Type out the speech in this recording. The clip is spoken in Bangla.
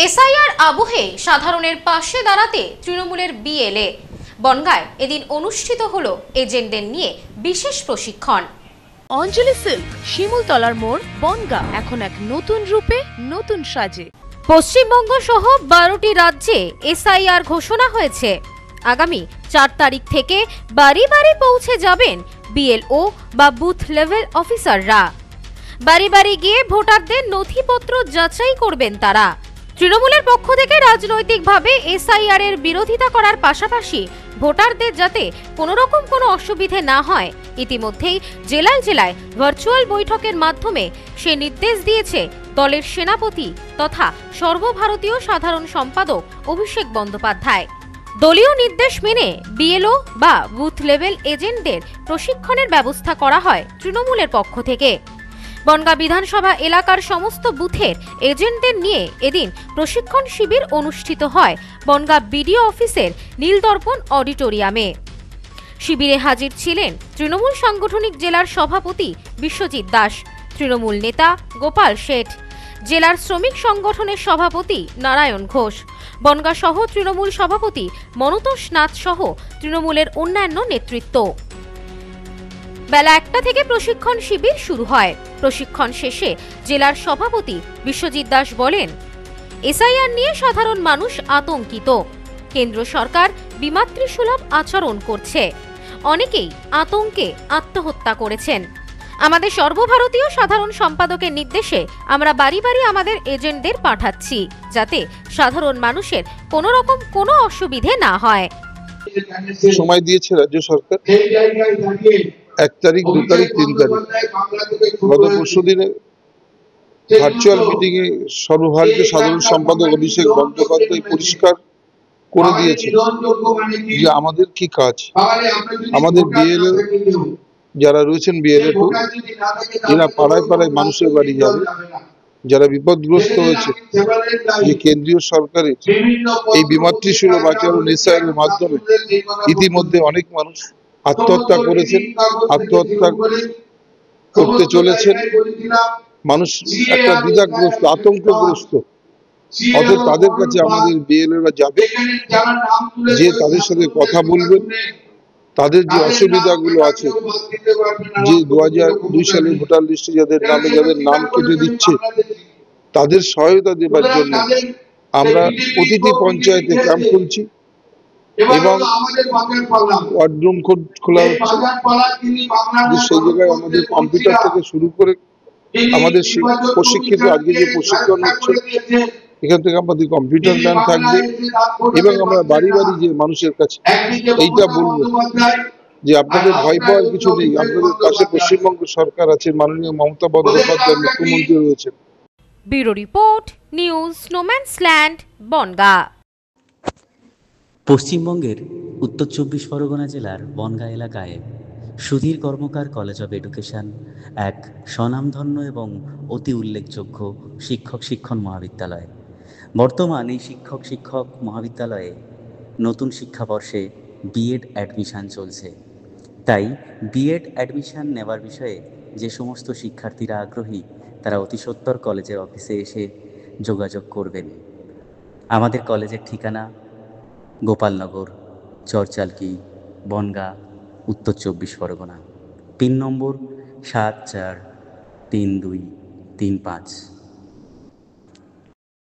এসআইআর আবহে সাধারণের পাশে দাঁড়াতে তৃণমূলের বিএলএ। বনগাঁয় এদিন অনুষ্ঠিত হলো এজেন্টদের নিয়ে বিশেষ প্রশিক্ষণ। অঞ্জলি সিল্ক, শিমুলতলার মোড়, বনগাঁ এখন এক নতুন রূপে, নতুন সাজে। পশ্চিমবঙ্গ সহ 12টি রাজ্যে এসআইআর ঘোষণা হয়েছে। আগামী 4 তারিখ থেকে বাড়ি বাড়ি পৌঁছে যাবেন বিএলও বা বুথ লেভেল অফিসাররা। বাড়ি বাড়ি গিয়ে ভোটারদের নথিপত্র যাচাই করবেন তারা। তৃণমূলের পক্ষ থেকে রাজনৈতিকভাবে এসআইআর এর বিরোধিতা করার পাশাপাশি ভোটারদের যাতে কোনো রকম কোনো অসুবিধে না হয়, ইতিমধ্যেই জেলায় জেলায় ভার্চুয়াল বৈঠকের মাধ্যমে সে নির্দেশ দিয়েছে দলের সেনাপতি তথা সর্বভারতীয় সাধারণ সম্পাদক অভিষেক বন্দ্যোপাধ্যায়। দলীয় নির্দেশ মেনে বিএলও বা বুথ লেভেল এজেন্টদের প্রশিক্ষণের ব্যবস্থা করা হয় তৃণমূলের পক্ষ থেকে। বনগাঁ বিধানসভা এলাকার সমস্ত বুথের এজেন্টদের নিয়ে এদিন প্রশিক্ষণ শিবির অনুষ্ঠিত হয় বনগাঁ বিডিও অফিসের নীলদর্পণ অডিটোরিয়ামে। শিবিরে হাজির ছিলেন তৃণমূল সাংগঠনিক জেলার সভাপতি বিশ্বজিৎ দাস, তৃণমূল নেতা গোপাল শেঠ, জেলার শ্রমিক সংগঠনের সভাপতি নারায়ণ ঘোষ, বনগাঁ সহ তৃণমূল সভাপতি মনতোষ নাথ সহ তৃণমূলের অন্যান্য নেতৃত্ব। বেলা 1টা থেকে প্রশিক্ষণ শিবির শুরু হয়। প্রশিক্ষণ শেষে জেলার সভাপতি বিশ্বজিৎ দাস বলেন, এসআইআর নিয়ে সাধারণ মানুষ আতঙ্কিত। কেন্দ্র সরকার বিমাতৃসুলভ আচরণ করছে। অনেকেই আতঙ্কে আত্মহত্যা করেছেন। আমাদের সর্বভারতীয় সাধারণ সম্পাদকের নির্দেশে আমরা বাড়ি বাড়ি আমাদের এজেন্টদের পাঠাচ্ছি, যাতে সাধারণ মানুষের কোনো রকম কোনো অসুবিধে না হয়। সময় দিয়েছে রাজ্য সরকার 1 তারিখ, 2 তারিখ, 3 তারিখ। গত পরশু দিনে ভার্চুয়াল মিটিং এ সর্বভারতীয় সাধারণ সম্পাদক অভিষেক বন্দ্যোপাধ্যায় পরিষ্কার করে দিয়েছে যে আমাদের কি কাজ। আমাদের বিএলএ যারা রয়েছেন, বিএলএ টু, এরা পাড়ায় পাড়ায় মানুষের বাড়ি যাবে, যারা বিপদগ্রস্ত হয়েছে যে কেন্দ্রীয় সরকারের এই বিমাতৃসুলভ আচরণ এসআইআর এর মাধ্যমে ইতিমধ্যে অনেক মানুষ আত্মহত্যা করেছেন, আত্মহত্যা করতে চলেছেন। মানুষ একটা দ্বিধাগ্রস্ত, আতঙ্কগ্রস্ত। অতএব তাদের কাছে আমাদের বিএলএরা যাবে, যে তাদের সাথে কথা বলবেন, তাদের যে অসুবিধাগুলো আছে, যে 2002 সালে ভোটার লিস্টে যাদের নাম কেটে দিচ্ছে, তাদের সহায়তা দেবার জন্য আমরা প্রতিটি পঞ্চায়েতে ক্যাম্প খুলছি এবং ওয়ার্ডরুম খোলা হচ্ছে। সেই জায়গায় আমাদের কম্পিউটার থেকে শুরু করে আমাদের প্রশিক্ষিত, আজকে যে প্রশিক্ষণ হচ্ছে এখান থেকে আমাদের কম্পিউটার জ্ঞান থাকবে এবং আমরা বাড়ি বাড়ি যে মানুষের কাছে এইটা বলবো যে আপনাদের ভয় পাওয়ার কিছু নেই, আপনাদের পাশে পশ্চিমবঙ্গ সরকার আছে, মাননীয় মমতা বন্দ্যোপাধ্যায় মুখ্যমন্ত্রী রয়েছেন। Bureau report, news Snowmansland, Bongaon. পশ্চিমবঙ্গের উত্তর 24 পরগনা জেলার বনগাঁ এলাকায় Sudhir Karmakar college of education এক স্বনামধন্য এবং অতি উল্লেখযোগ্য শিক্ষণ মহাবিদ্যালয়। বর্তমান এই শিক্ষক মহাবিদ্যালয়ে নতুন শিক্ষাবর্ষে বিএড অ্যাডমিশন চলছে। তাই বিএড অ্যাডমিশন নেওয়ার বিষয়ে যে সমস্ত শিক্ষার্থীরা আগ্রহী, তারা অতি সত্বর কলেজের অফিসে এসে যোগাযোগ করবেন। আমাদের কলেজের ঠিকানা গোপালনগর, চরচালকি, বনগাঁ, উত্তর 24 পরগনা। পিন নম্বর 743235।